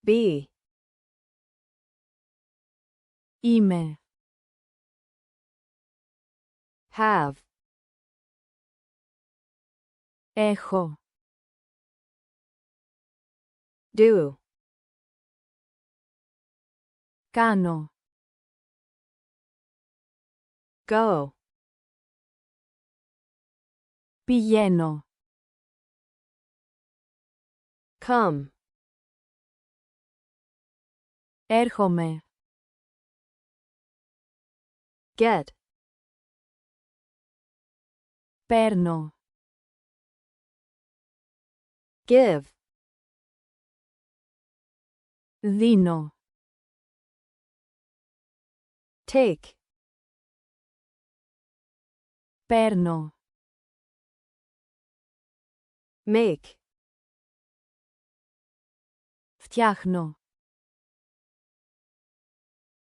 Be. Είμαι. Have. Έχω. Do. Κάνω. Go. Πηγαίνω. Come. Έρχομαι. Get. Παίρνω. Give. Δίνω. Take. Παίρνω. Make. Φτιάχνω.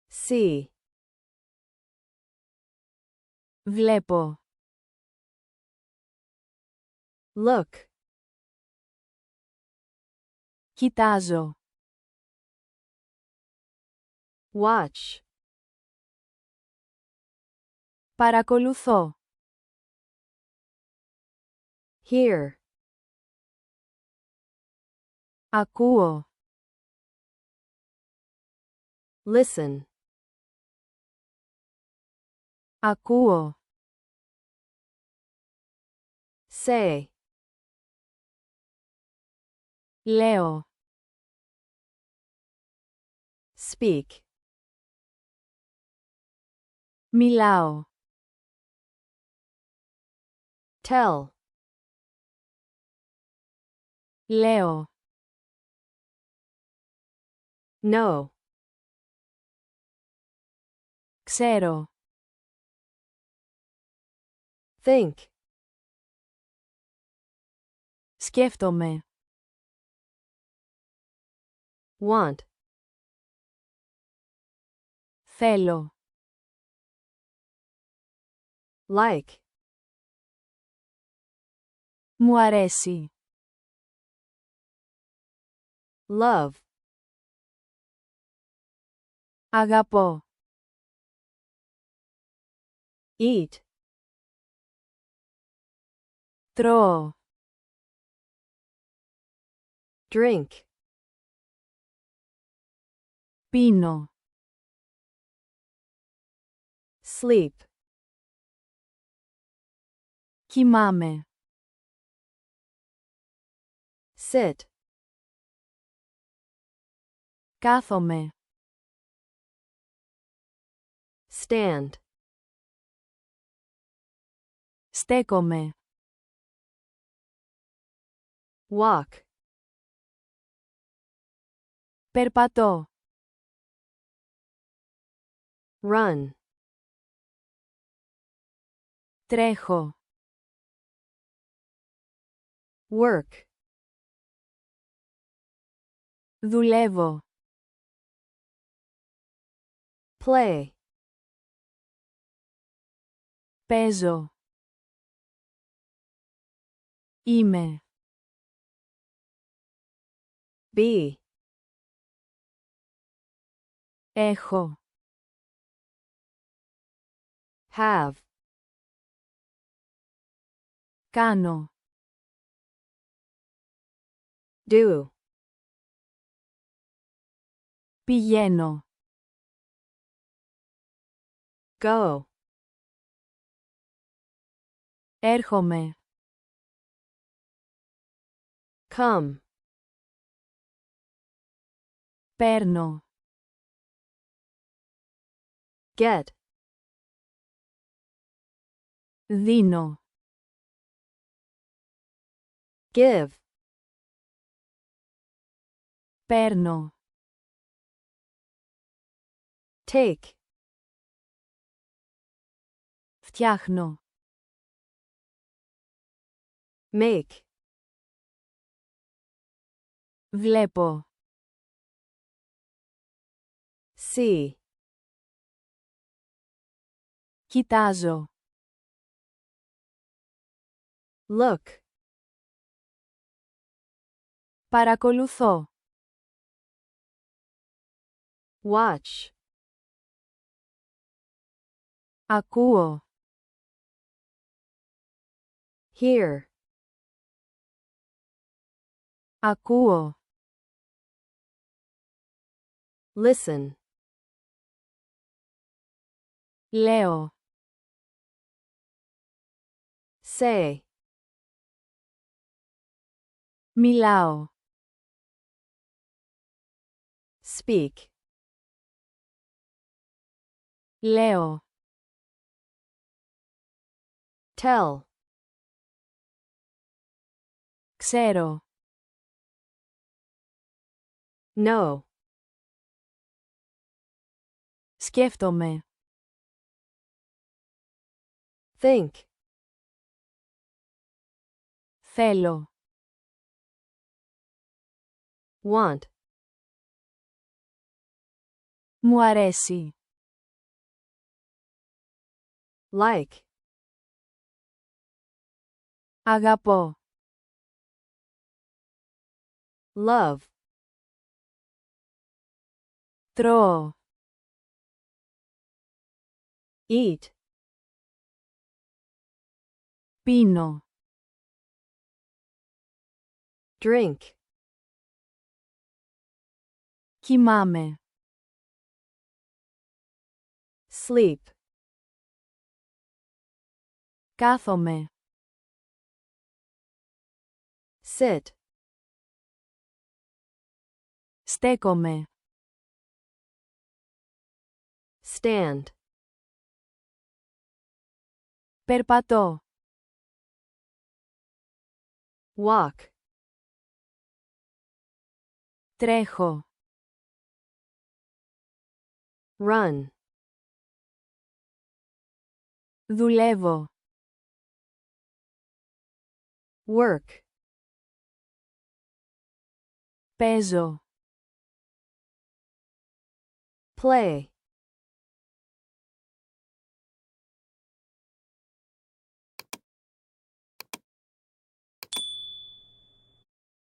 See. Βλέπω. Look. Κοιτάζω. Watch. Παρακολουθώ. Hear. Ακούω. Listen. Ακούω. Say. Λέω. Speak. Μιλάω. Tell. Λέω. Know. Ξέρω. Think. Σκέφτομαι. Want. Θέλω. Like. Μου αρέσει. Love. Αγαπώ. Eat. Τρώω. Drink. Πίνω. Sleep. Κοιμάμαι. Sit. Κάθομαι. Stand. Στέκομαι. Walk. Περπατώ. Run. Τρέχω. Work. Δουλεύω. Play. Παίζω. Είμαι. Be. Έχω. Have. Κάνω. Do. Πηγαίνω. Go. Έρχομαι. Come. Παίρνω. Get. Δίνω. Give. Παίρνω. Take. Φτιάχνω. Make. Βλέπω. See. Κοιτάζω. Look. Παρακολουθώ. Watch. Ακούω. Hear. Ακούω. Listen. Λέω. Say. Μιλάω. Speak. Λέω. Tell. Ξέρω. Know. Σκέφτομαι. Think. Θέλω. Want. Μου αρέσει. Like. Αγαπώ. Love. Τρώω. Eat. Πίνω. Drink. Κοιμάμαι. Sleep. Κάθομαι. Sit. Στέκομαι. Stand. Περπατώ. Walk. Τρέχω. Run. Δουλεύω. Work. Παίζω. Play.